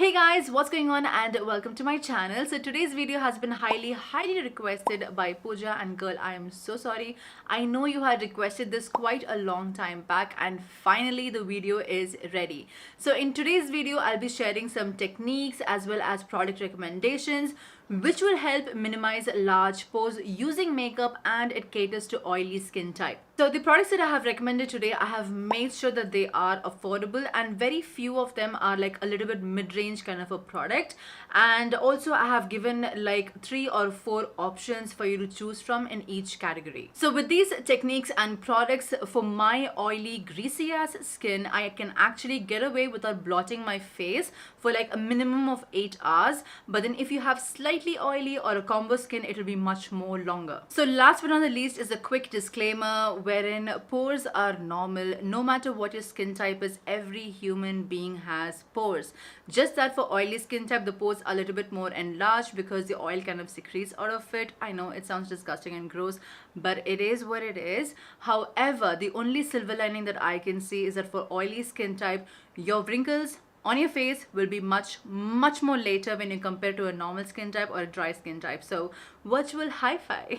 Hey guys, what's going on and welcome to my channel. So today's video has been highly requested by Pooja, and girl, I am so sorry. I know you had requested this quite a long time back and finally the video is ready. So in today's video, I'll be sharing some techniques as well as product recommendations which will help minimize large pores using makeup, and it caters to oily skin type. So the products that I have recommended today, I have made sure that they are affordable and very few of them are like a little bit mid-range kind of a product. And also I have given like 3 or 4 options for you to choose from in each category. So with these techniques and products for my oily greasy ass skin, I can actually get away without blotting my face for like a minimum of 8 hours. But then if you have slightly oily or a combo skin, it will be much more longer. So last but not the least is a quick disclaimer wherein pores are normal. No matter what your skin type is, every human being has pores. Just that for oily skin type, the pores are a little bit more enlarged because the oil kind of secretes out of it. I know it sounds disgusting and gross, but it is what it is. However, the only silver lining that I can see is that for oily skin type, your wrinkles on your face will be much more later when you compare to a normal skin type or a dry skin type. So virtual hi-fi.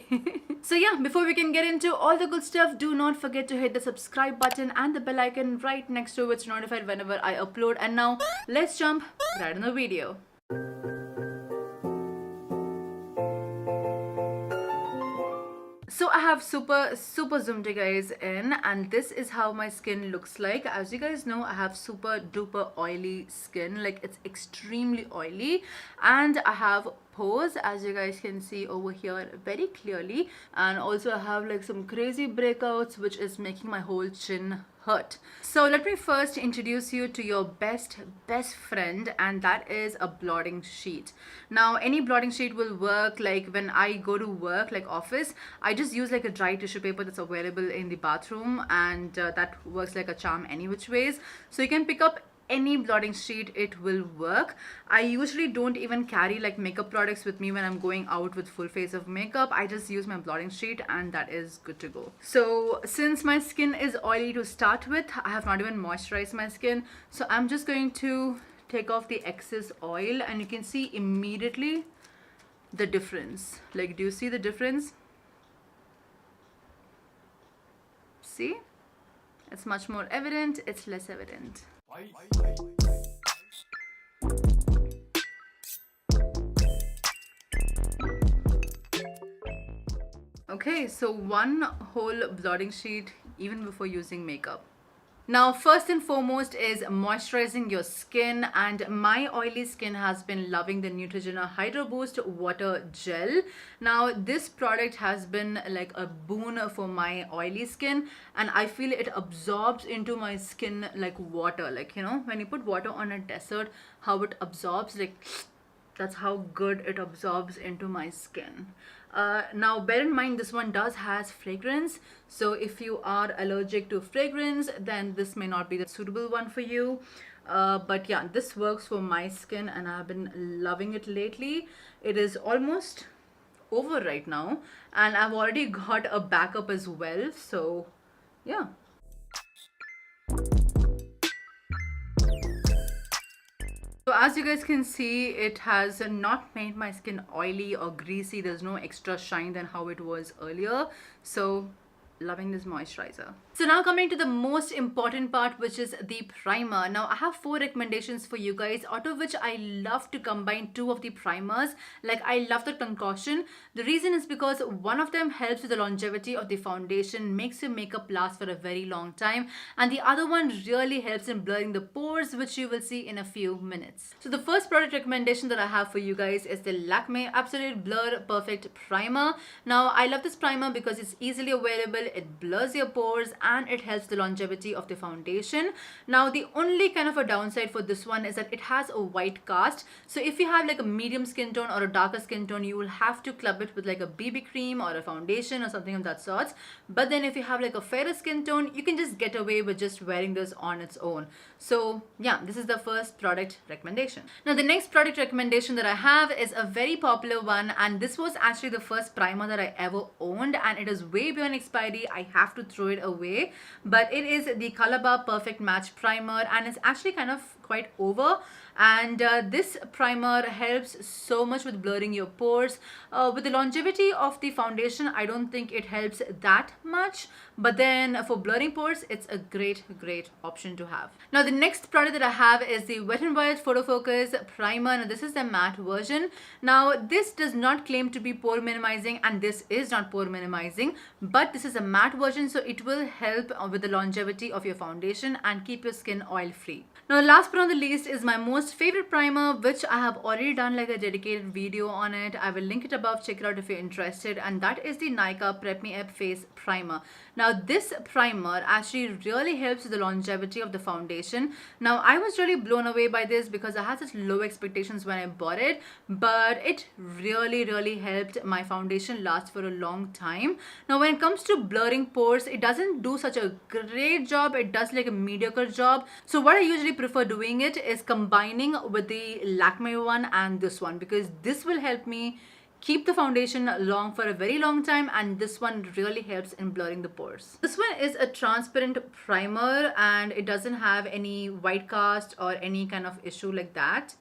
So yeah, before we can get into all the good stuff, do not forget to hit the subscribe button and the bell icon right next to it to notified whenever I upload. And now let's jump right in the video. So I have super zoomed you guys in, and this is how my skin looks like. As you guys know, I have super duper oily skin, like it's extremely oily, and I have pores, as you guys can see over here very clearly, and also I have like some crazy breakouts which is making my whole chin hurt. So let me first introduce you to your best friend, and that is a blotting sheet. Now any blotting sheet will work. Like when I go to work, like office, I just use like a dry tissue paper that's available in the bathroom, and that works like a charm any which ways. So you can pick up any blotting sheet, it will work. I usually don't even carry like makeup products with me when I'm going out with full face of makeup. I just use my blotting sheet and that is good to go. So since my skin is oily to start with, I have not even moisturized my skin, so I'm just going to take off the excess oil, and you can see immediately the difference. Like, do you see the difference? See, it's much more evident, it's less evident. Okay, so one whole blotting sheet even before using makeup. Now first and foremost is moisturizing your skin, and my oily skin has been loving the Neutrogena Hydro Boost Water Gel. Now this product has been like a boon for my oily skin, and I feel it absorbs into my skin like water. Like, you know, when you put water on a desert, how it absorbs, like that's how good it absorbs into my skin. Now bear in mind, this one does has fragrance, so if you are allergic to fragrance, then this may not be the suitable one for you. But yeah, this works for my skin and I've been loving it lately. It is almost over right now and I've already got a backup as well, so yeah. So as you guys can see, it has not made my skin oily or greasy. There's no extra shine than how it was earlier. So loving this moisturizer. So now coming to the most important part, which is the primer. Now I have 4 recommendations for you guys, out of which I love to combine 2 of the primers. Like, I love the concoction. The reason is because one of them helps with the longevity of the foundation, makes your makeup last for a very long time, and the other one really helps in blurring the pores, which you will see in a few minutes. So the first product recommendation that I have for you guys is the Lakme Absolute Blur Perfect Primer. Now I love this primer because it's easily available, it blurs your pores, and it helps the longevity of the foundation. Now the only kind of a downside for this one is that it has a white cast. So if you have like a medium skin tone or a darker skin tone, you will have to club it with like a BB cream or a foundation or something of that sort. But then if you have like a fairer skin tone, you can just get away with just wearing this on its own. So yeah, this is the first product recommendation. Now the next product recommendation that I have is a very popular one, and this was actually the first primer that I ever owned, and it is way beyond expiry. I have to throw it away, but it is the Color Bar Perfect Match Primer, and it's actually kind of quite over. And this primer helps so much with blurring your pores. With the longevity of the foundation, I don't think it helps that much, but then for blurring pores, it's a great option to have. Now the next product that I have is the Wet n Wild Photo Focus Primer. Now this is the matte version. Now this does not claim to be pore minimizing, and this is not pore minimizing, but this is a matte version, so it will help with the longevity of your foundation and keep your skin oil free. Now the last but not the least is my most favorite primer, which I have already done like a dedicated video on it. I will link it above, check it out if you're interested, and that is the Nykaa Prep Me Up Face Primer. Now this primer actually really helps with the longevity of the foundation. Now I was really blown away by this because I had such low expectations when I bought it, but it really helped my foundation last for a long time. Now when it comes to blurring pores, it doesn't do such a great job. It does like a mediocre job. So what I usually prefer doing it is combining with the Lakme one and this one, because this will help me keep the foundation long for a very long time, and this one really helps in blurring the pores. This one is a transparent primer and it doesn't have any white cast or any kind of issue like that.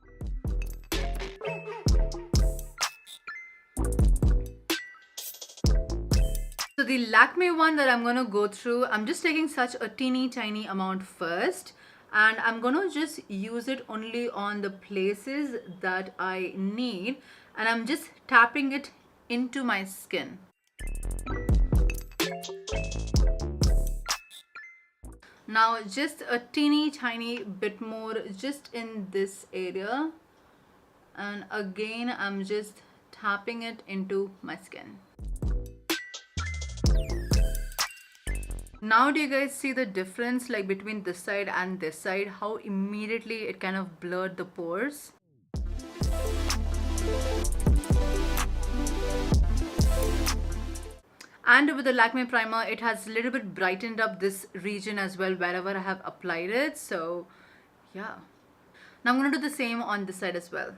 So the Lakme one that I'm going to go through, I'm just taking such a teeny tiny amount first, and I'm going to just use it only on the places that I need, and I'm just tapping it into my skin. Now just a teeny tiny bit more just in this area, and again I'm just tapping it into my skin. Now do you guys see the difference like between this side and this side, how immediately it kind of blurred the pores? And with the Lakme primer, it has a little bit brightened up this region as well wherever I have applied it. So yeah, now I'm going to do the same on this side as well.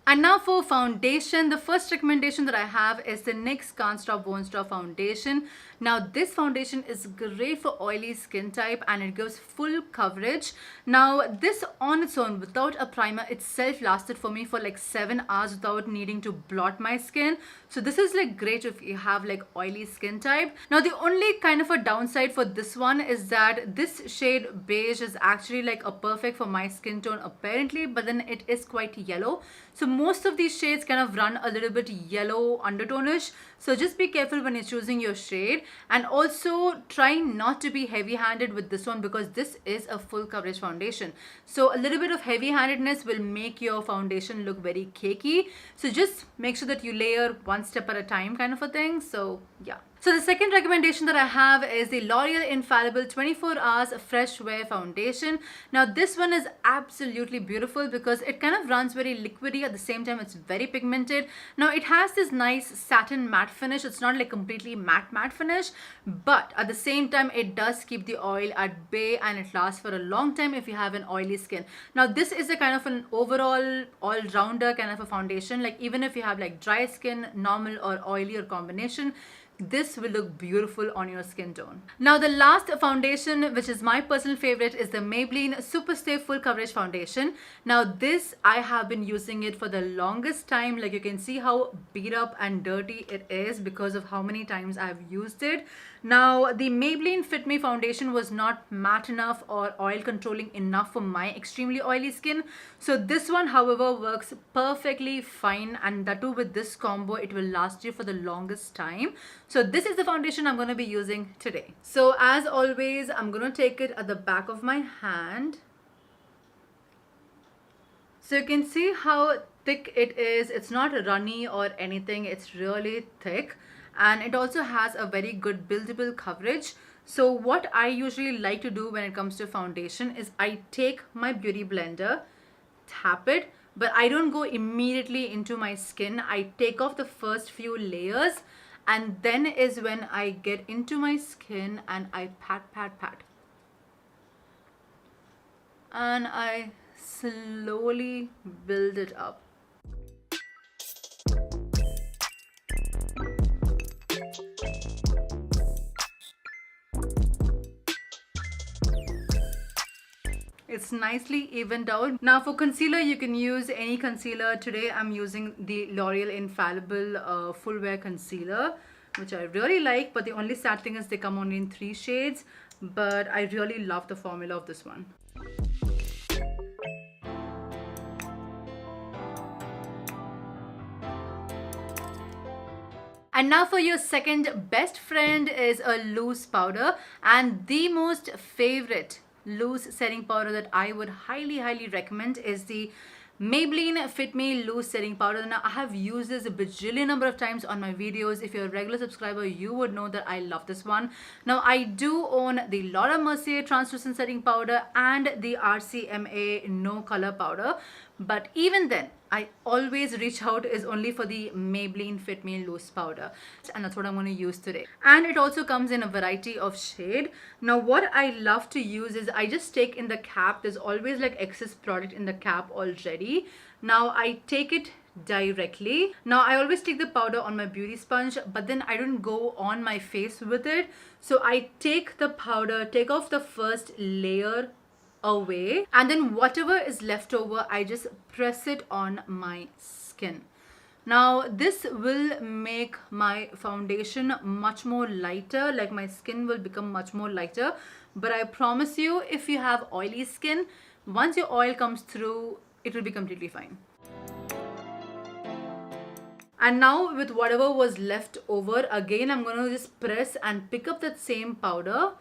And now for foundation, the first recommendation that I have is the NYX Can't Stop Won't Stop foundation. Now this foundation is great for oily skin type and it gives full coverage. Now this on its own without a primer itself lasted for me for like 7 hours without needing to blot my skin. So this is like great if you have like oily skin type. Now the only kind of a downside for this one is that this shade beige is actually like a perfect for my skin tone apparently, but then it is quite yellow. So most of these shades kind of run a little bit yellow undertone-ish. So just be careful when you're choosing your shade, and also try not to be heavy-handed with this one because this is a full coverage foundation. So a little bit of heavy-handedness will make your foundation look very cakey. So just make sure that you layer one step at a time kind of a thing. So yeah. So the second recommendation that I have is the L'Oreal Infallible 24 Hours Fresh Wear Foundation. Now this one is absolutely beautiful because it kind of runs very liquidy, at the same time it's very pigmented. Now it has this nice satin matte finish. It's not like completely matte finish, but at the same time it does keep the oil at bay and it lasts for a long time if you have an oily skin. Now this is a kind of an overall all-rounder kind of a foundation. Like even if you have like dry skin, normal or oily or combination, this will look beautiful on your skin tone. Now the last foundation, which is my personal favorite, is the Maybelline Superstay Full Coverage Foundation. Now this, I have been using it for the longest time. Like you can see how beat up and dirty it is because of how many times I've used it. Now the Maybelline Fit Me foundation was not matte enough or oil controlling enough for my extremely oily skin. So this one however works perfectly fine, and that too with this combo it will last you for the longest time. So this is the foundation I'm going to be using today. So as always, I'm going to take it at the back of my hand. So you can see how thick it is. It's not runny or anything. It's really thick. And it also has a very good buildable coverage. So what I usually like to do when it comes to foundation is I take my beauty blender, tap it, but I don't go immediately into my skin. I take off the first few layers, and then is when I get into my skin and I pat. and I slowly build it up. It's nicely evened out. Now for concealer, you can use any concealer. Today I'm using the L'Oreal Infallible Full Wear Concealer, which I really like, but the only sad thing is they come only in 3 shades, but I really love the formula of this one. And now for your second best friend is a loose powder, and the most favorite loose setting powder that I would highly recommend is the Maybelline Fit Me Loose Setting Powder. Now I have used this a bajillion number of times on my videos. If you're a regular subscriber, you would know that I love this one. Now I do own the Laura Mercier Translucent Setting Powder and the RCMA No Color Powder, but even then I always reach out is only for the Maybelline Fit Me Loose Powder, and that's what I'm going to use today. And it also comes in a variety of shade. Now what I love to use is I just take in the cap. There's always like excess product in the cap already. Now I take it directly. Now I always take the powder on my beauty sponge, but then I don't go on my face with it. So I take the powder, take off the first layer away, and then whatever is left over, I just press it on my skin. Now this will make my foundation much more lighter, like my skin will become much more lighter. But I promise you, if you have oily skin, once your oil comes through, it will be completely fine. And now with whatever was left over, again I'm going to just press and pick up that same powder.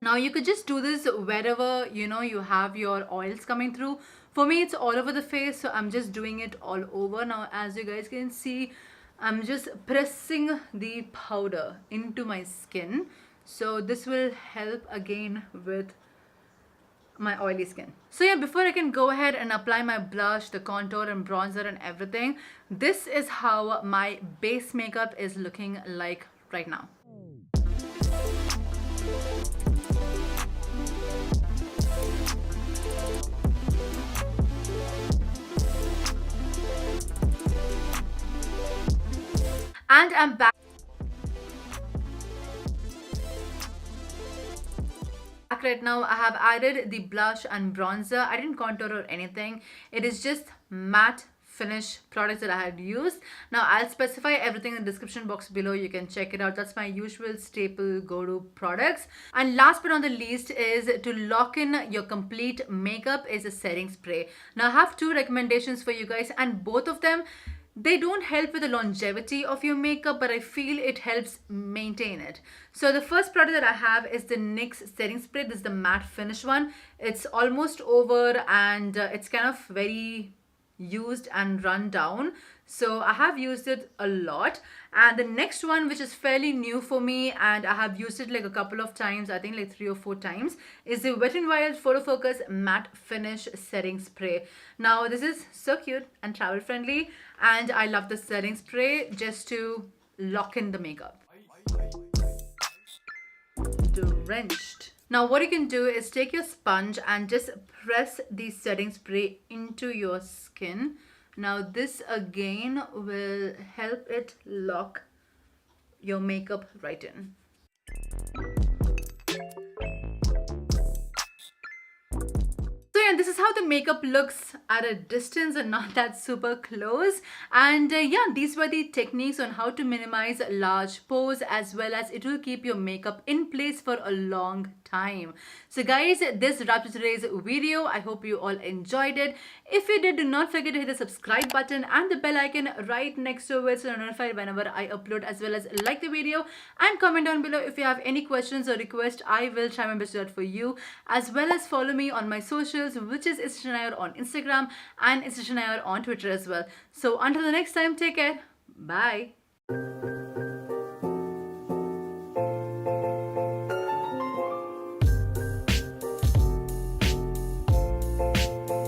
Now you could just do this wherever you have your oils coming through. For me it's all over the face, so I'm just doing it all over. Now as you guys can see, I'm just pressing the powder into my skin, so this will help again with my oily skin. So yeah, before I can go ahead and apply my blush, the contour and bronzer and everything, this is how my base makeup is looking like right now. And I'm back right now. I have added the blush and bronzer. I didn't contour or anything. It is just matte finish products that I had used. Now I'll specify everything in the description box below. You can check it out. That's my usual staple go-to products. And last but not the least is to lock in your complete makeup is a setting spray. Now I have 2 recommendations for you guys, and both of them, they don't help with the longevity of your makeup, but I feel it helps maintain it. So the first product that I have is the NYX setting spray. This is the matte finish one. It's almost over, and it's kind of very used and run down, so I have used it a lot. And the next one, which is fairly new for me, and I have used it like a couple of times, I think like 3 or 4 times, is the Wet n Wild Photo Focus Matte Finish Setting Spray. Now this is so cute and travel friendly, and I love the setting spray just to lock in the makeup. Drenched. Now what you can do is take your sponge and just press the setting spray into your skin. Now this again will help it lock your makeup right in. And this is how the makeup looks at a distance and not that super close. And yeah, these were the techniques on how to minimize large pores, as well as it will keep your makeup in place for a long time. So guys, this wraps up today's video. I hope you all enjoyed it. If you did, do not forget to hit the subscribe button and the bell icon right next to it so you're notified whenever I upload, as well as like the video and comment down below if you have any questions or requests. I will try my best to do that for you, as well as follow me on my socials, which is Istashanayar on Instagram and Istashanayar on Twitter as well. So until the next time, take care. Bye.